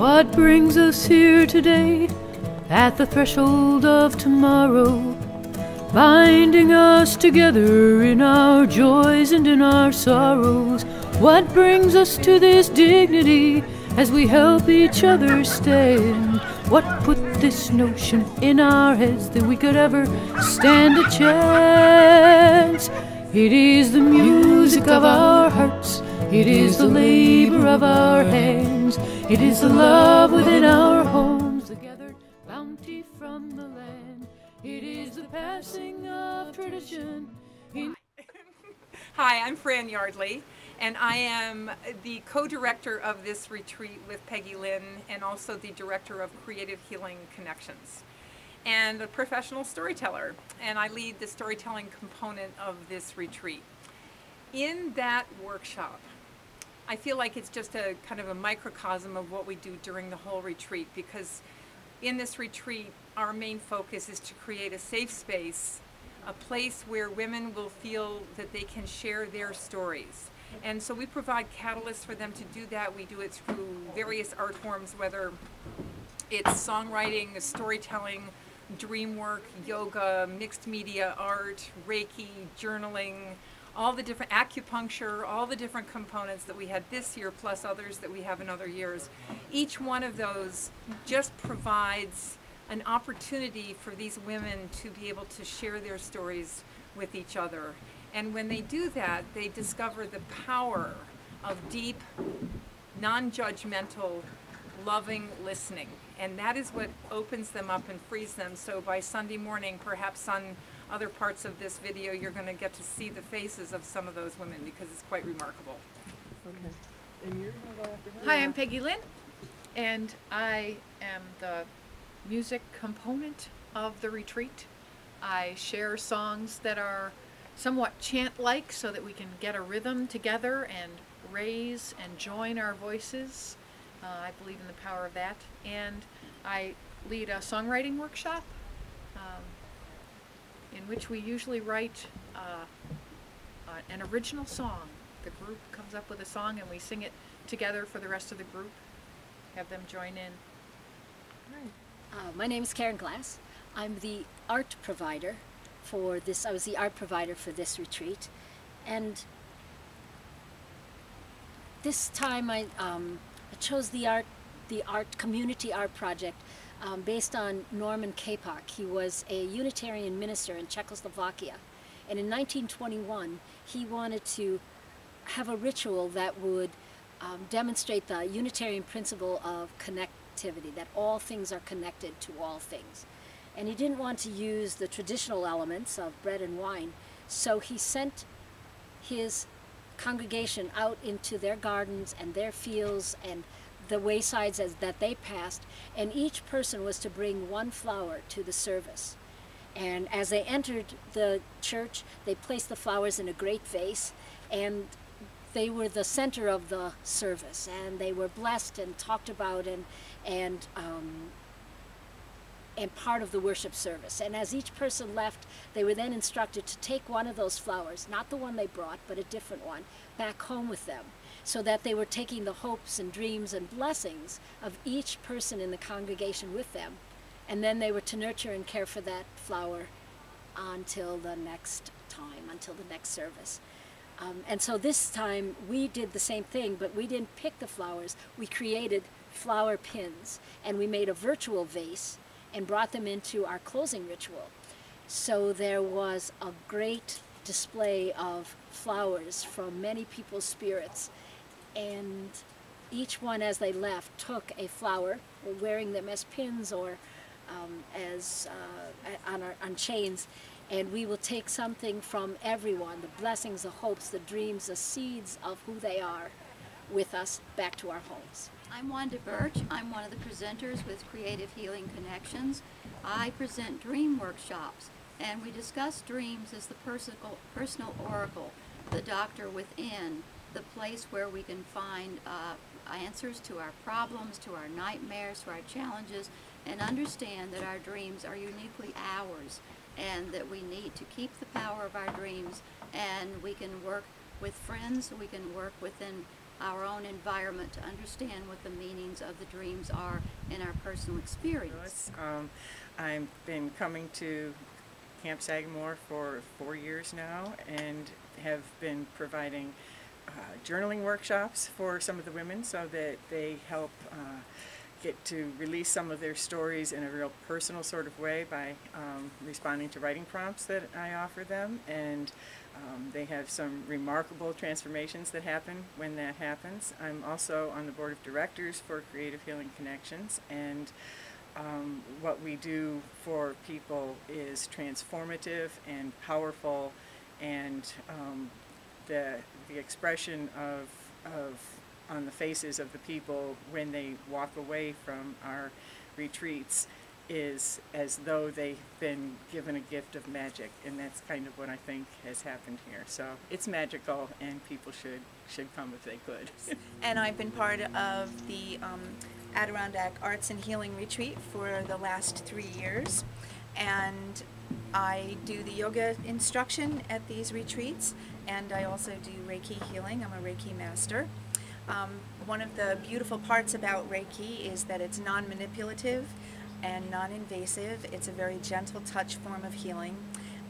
What brings us here today at the threshold of tomorrow, binding us together in our joys and in our sorrows? What brings us to this dignity as we help each other stand? What put this notion in our heads that we could ever stand a chance? It is the music of our hearts, it is the labor of our hands, it is the love within our homes, the gathered bounty from the land. It is the passing of tradition. Hi, I'm Fran Yardley, and I am the co-director of this retreat with Peggy Lynn, and also the director of Creative Healing Connections, and a professional storyteller, and I lead the storytelling component of this retreat. In that workshop, I feel like it's just a kind of a microcosm of what we do during the whole retreat, because in this retreat, our main focus is to create a safe space, a place where women will feel that they can share their stories. And so we provide catalysts for them to do that. We do it through various art forms, whether it's songwriting, storytelling, dream work, yoga, mixed media art, Reiki, journaling, all the different acupuncture, all the different components that we had this year, plus others that we have in other years. Each one of those just provides an opportunity for these women to be able to share their stories with each other. And when they do that, they discover the power of deep, non-judgmental, loving listening. And that is what opens them up and frees them. So by Sunday morning, perhaps on other parts of this video, you're going to get to see the faces of some of those women, because it's quite remarkable. Okay. And you're going to go after her? Hi, I'm Peggy Lynn, and I am the music component of the retreat. I share songs that are somewhat chant-like so that we can get a rhythm together and raise and join our voices. I believe in the power of that. And I lead a songwriting workshop in which we usually write an original song. The group comes up with a song and we sing it together for the rest of the group, have them join in. My name is Karen Glass. I'm the art provider for this. I was the art provider for this retreat, and this time I chose the community art project based on Norman Kapok. He was a Unitarian minister in Czechoslovakia, and in 1921 he wanted to have a ritual that would demonstrate the Unitarian principle of connectivity, that all things are connected to all things. And he didn't want to use the traditional elements of bread and wine, so he sent his congregation out into their gardens and their fields and the waysides that they passed, and each person was to bring one flower to the service. And as they entered the church, they placed the flowers in a great vase, and they were the center of the service, and they were blessed and talked about and part of the worship service. And as each person left, they were then instructed to take one of those flowers, not the one they brought, but a different one, back home with them, so that they were taking the hopes and dreams and blessings of each person in the congregation with them. And then they were to nurture and care for that flower until the next time, until the next service. And so this time we did the same thing, but we didn't pick the flowers. We created flower pins, and we made a virtual vase and brought them into our closing ritual. So there was a great display of flowers from many people's spirits, and each one as they left took a flower, wearing them as pins or on chains, and we will take something from everyone, the blessings, the hopes, the dreams, the seeds of who they are, with us back to our homes. I'm Wanda Birch. I'm one of the presenters with Creative Healing Connections. I present dream workshops, and we discuss dreams as the personal oracle, the doctor within, the place where we can find answers to our problems, to our nightmares, to our challenges, and understand that our dreams are uniquely ours, and that we need to keep the power of our dreams, and we can work with friends, we can work within our own environment to understand what the meanings of the dreams are in our personal experience. I've been coming to Camp Sagamore for 4 years now and have been providing journaling workshops for some of the women so that they help get to release some of their stories in a real personal sort of way by responding to writing prompts that I offer them, and they have some remarkable transformations that happen when that happens. I'm also on the board of directors for Creative Healing Connections, and what we do for people is transformative and powerful, and the expression of on the faces of the people when they walk away from our retreats is as though they've been given a gift of magic, and that's kind of what I think has happened here. So it's magical, and people should come if they could. And I've been part of the Adirondack Arts and Healing Retreat for the last 3 years, and I do the yoga instruction at these retreats, and I also do Reiki healing. I'm a Reiki master. One of the beautiful parts about Reiki is that it's non-manipulative and non-invasive. It's a very gentle touch form of healing.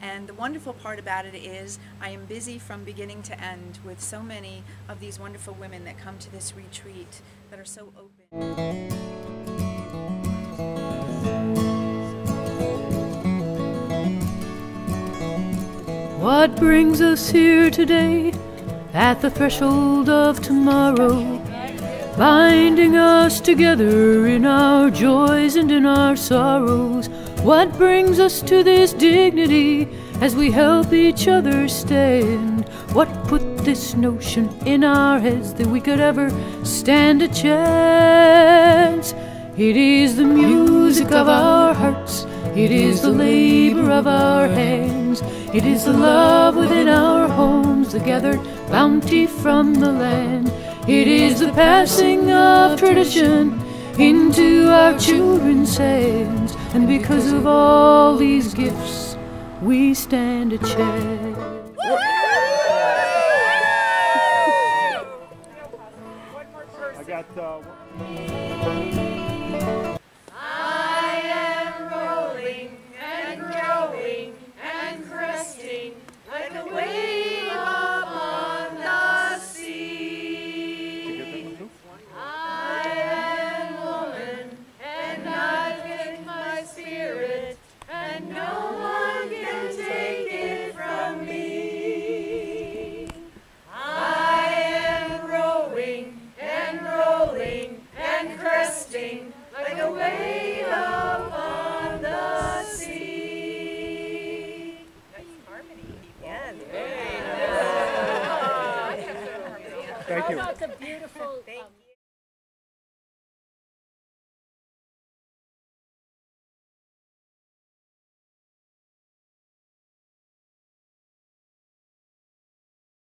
And the wonderful part about it is I am busy from beginning to end with so many of these wonderful women that come to this retreat that are so open. What brings us here today at the threshold of tomorrow, binding us together in our joys and in our sorrows? What brings us to this dignity as we help each other stand? What put this notion in our heads that we could ever stand a chance? It is the music of our hearts, it is the labor of our hands, it is the love within our homes, the gathered bounty from the land. It is the passing of tradition into our children's hands, and because of all these gifts, we stand a chance. I got I am rolling and growing and cresting like a wave upon the sea. I am woman, and I've given my spirit, and no one can take it from me. I am growing and rolling and cresting like a wave upon the sea. That's harmony. Thank you. That's a beautiful